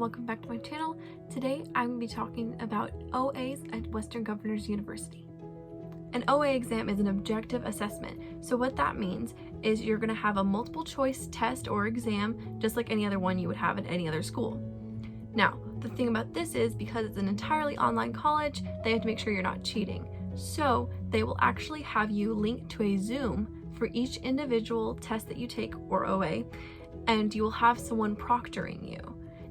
welcome back to my channel. Today I'm going to be talking about OAs at Western Governors University. An OA exam is an objective assessment. So what that means is you're going to have a multiple choice test or exam just like any other one you would have at any other school. Now, the thing about this is because it's an entirely online college, they have to make sure you're not cheating. So they will actually have you linked to a Zoom for each individual test that you take or OA, and you will have someone proctoring you.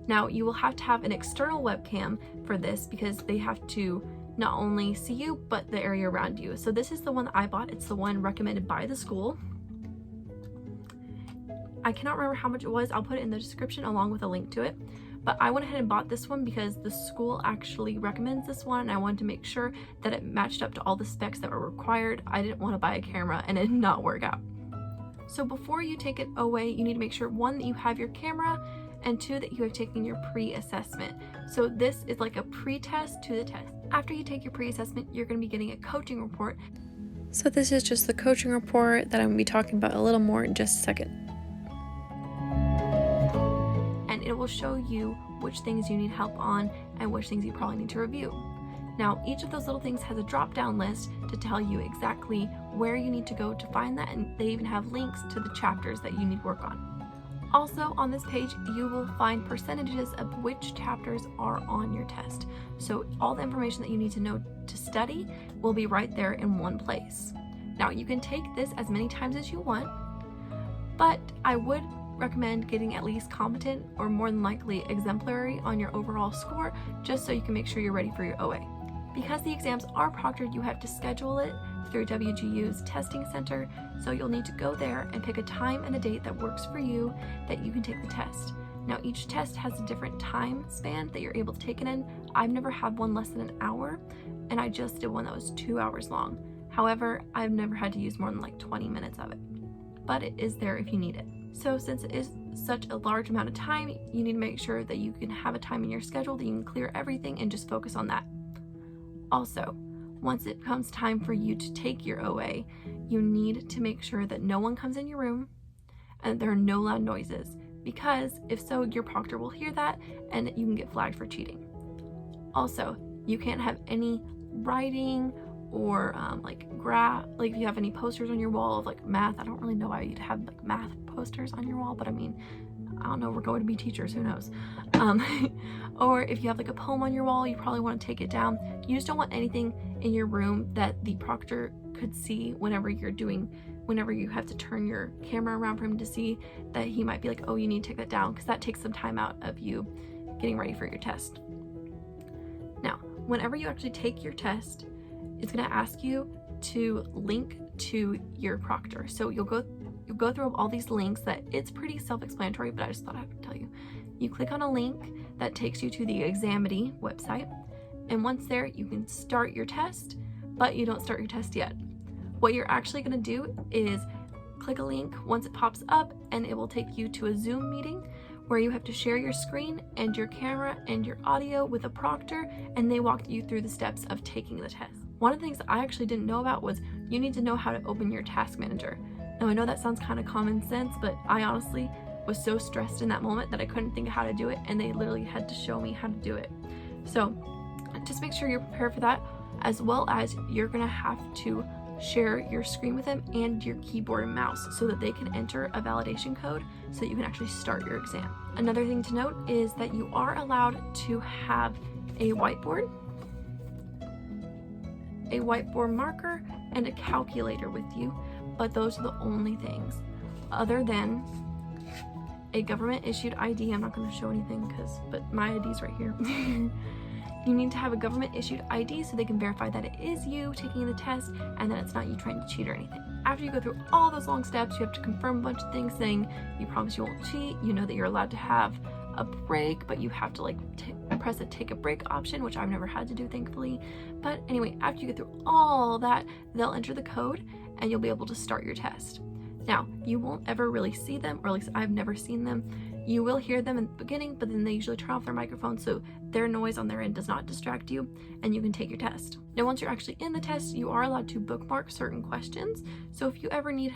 Now, you will have to have an external webcam for this because they have to not only see you, but the area around you. So this is the one that I bought. It's the one recommended by the school. I cannot remember how much it was. I'll put it in the description along with a link to it. But I went ahead and bought this one because the school actually recommends this one, and I wanted to make sure that it matched up to all the specs that were required. I didn't want to buy a camera and it not work out. So before you take an OA, you need to make sure, one, that you have your camera, and two, that you have taken your pre-assessment. So this is like a pre-test to the test. After you take your pre-assessment, you're going to be getting a coaching report. So this is just the coaching report that I'm going to be talking about a little more in just a second. And it will show you which things you need help on and which things you probably need to review. Now, each of those little things has a drop-down list to tell you exactly where you need to go to find that, and they even have links to the chapters that you need to work on. Also, on this page, you will find percentages of which chapters are on your test. So all the information that you need to know to study will be right there in one place. Now, you can take this as many times as you want, but I would recommend getting at least competent or more than likely exemplary on your overall score, just so you can make sure you're ready for your OA. Because the exams are proctored, you have to schedule it through WGU's testing center, so you'll need to go there and pick a time and a date that works for you that you can take the test. Now, each test has a different time span that you're able to take it in. I've never had one less than an hour, and I just did one that was 2 hours long. However, I've never had to use more than like 20 minutes of it, but it is there if you need it. So since it is such a large amount of time, you need to make sure that you can have a time in your schedule that you can clear everything and just focus on that. Also, once it comes time for you to take your OA, you need to make sure that no one comes in your room and there are no loud noises, because if so, your proctor will hear that and you can get flagged for cheating. Also, you can't have any writing or like if you have any posters on your wall of like math. I don't really know why you'd have like math posters on your wall, but I mean, I don't know, we're going to be teachers, who knows. Or if you have like a poem on your wall, you probably want to take it down. You just don't want anything in your room that the proctor could see whenever you have to turn your camera around for him to see, that he might be like, oh, you need to take that down, because that takes some time out of you getting ready for your test. Now, whenever you actually take your test, it's going to ask you to link to your proctor. So you'll go through all these links that it's pretty self-explanatory, but I just thought I would tell you. You click on a link that takes you to the Examity website, and once there, you can start your test, but you don't start your test yet. What you're actually going to do is click a link once it pops up, and it will take you to a Zoom meeting where you have to share your screen and your camera and your audio with a proctor, and they walk you through the steps of taking the test. One of the things I actually didn't know about was you need to know how to open your task manager. Now, I know that sounds kind of common sense, but I honestly was so stressed in that moment that I couldn't think of how to do it, and they literally had to show me how to do it. So just make sure you're prepared for that, as well as you're gonna have to share your screen with them and your keyboard and mouse so that they can enter a validation code so that you can actually start your exam. Another thing to note is that you are allowed to have a whiteboard marker, and a calculator with you, but those are the only things, other than a government issued ID. I'm not going to show anything but my ID's right here. You need to have a government issued ID so they can verify that it is you taking the test and that it's not you trying to cheat or anything. After you go through all those long steps, you have to confirm a bunch of things saying you promise you won't cheat, you know that you're allowed to have a break, but you have to like press a take a break option, which I've never had to do, thankfully. But anyway, after you get through all that, they'll enter the code and you'll be able to start your test. Now, you won't ever really see them, or at least I've never seen them. You will hear them in the beginning, but then they usually turn off their microphone so their noise on their end does not distract you, and you can take your test. Now, once you're actually in the test, you are allowed to bookmark certain questions. So if you ever need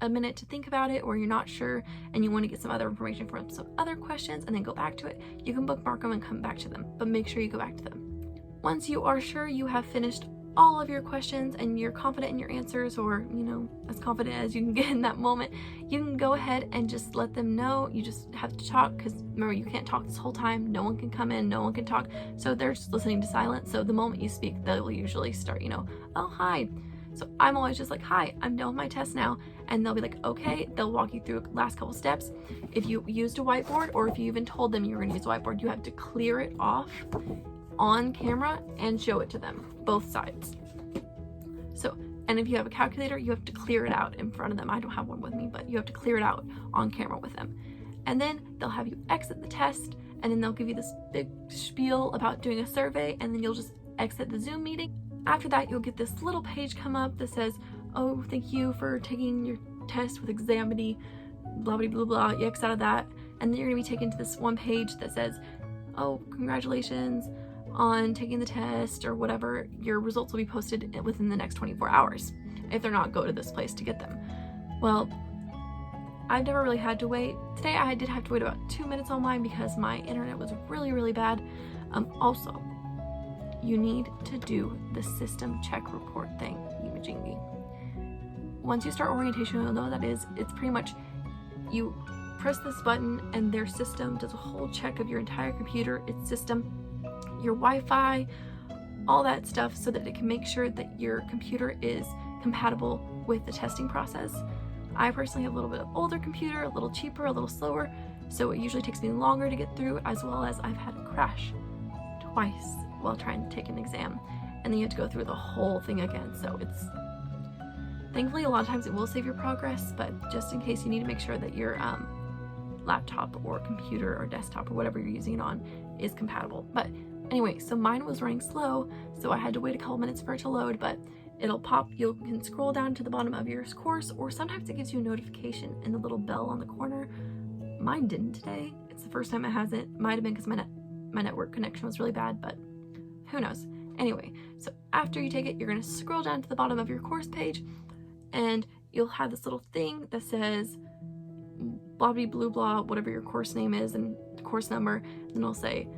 a minute to think about it, or you're not sure and you want to get some other information from some other questions and then go back to it, you can bookmark them and come back to them, but make sure you go back to them. Once you are sure you have finished all of your questions and you're confident in your answers, or as confident as you can get in that moment, you can go ahead and just let them know. You just have to talk, because remember, you can't talk this whole time. No one can come in, no one can talk, so they're just listening to silence. So the moment you speak, they'll usually start, oh, hi. So I'm always just like, hi, I'm done with my test now, and they'll be like, okay. They'll walk you through the last couple steps. If you used a whiteboard, or if you even told them you were going to use a whiteboard, you have to clear it off on camera and show it to them, both sides. So, and if you have a calculator, you have to clear it out in front of them. I don't have one with me, but you have to clear it out on camera with them. And then they'll have you exit the test, and then they'll give you this big spiel about doing a survey, and then you'll just exit the Zoom meeting. After that, you'll get this little page come up that says, oh, thank you for taking your test with Examity, blah, blah, blah, blah. You exit out of that, and then you're gonna be taken to this one page that says, oh, congratulations on taking the test, or whatever. Your results will be posted within the next 24 hours. If they're not, go to this place to get them. Well, I've never really had to wait. Today I did have to wait about 2 minutes on mine because my internet was really, really bad. Also, you need to do the system check report thing, Yumajingi. Once you start orientation, you'll know what that is. It's pretty much, you press this button and their system does a whole check of your entire computer, its system, your Wi-Fi, all that stuff, so that it can make sure that your computer is compatible with the testing process. I personally have a little bit of older computer, a little cheaper, a little slower, so it usually takes me longer to get through, as well as I've had a crash twice while trying to take an exam, and then you have to go through the whole thing again. So it's, thankfully, a lot of times it will save your progress, but just in case, you need to make sure that your laptop or computer or desktop or whatever you're using it on is compatible. But anyway, so mine was running slow, so I had to wait a couple minutes for it to load, but it'll pop. You can scroll down to the bottom of your course, or sometimes it gives you a notification in the little bell on the corner. Mine didn't today. It's the first time it hasn't. Might have been because my network connection was really bad, but who knows. Anyway, so after you take it, you're going to scroll down to the bottom of your course page, and you'll have this little thing that says blah blah blah blah, whatever your course name is and the course number, and it'll say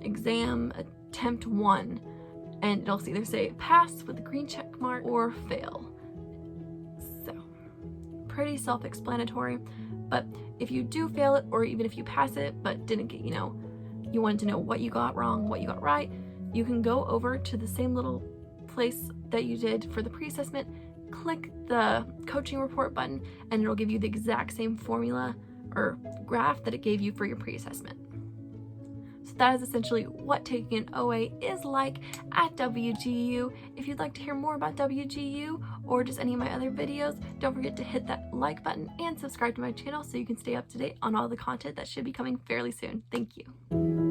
exam attempt 1, and it'll either say pass with a green check mark or fail. So pretty self-explanatory. But if you do fail it, or even if you pass it but didn't get, you wanted to know what you got wrong, what you got right, you can go over to the same little place that you did for the pre-assessment, click the coaching report button, and it'll give you the exact same formula or graph that it gave you for your pre-assessment. So that is essentially what taking an OA is like at WGU. If you'd like to hear more about WGU or just any of my other videos, don't forget to hit that like button and subscribe to my channel so you can stay up to date on all the content that should be coming fairly soon. Thank you.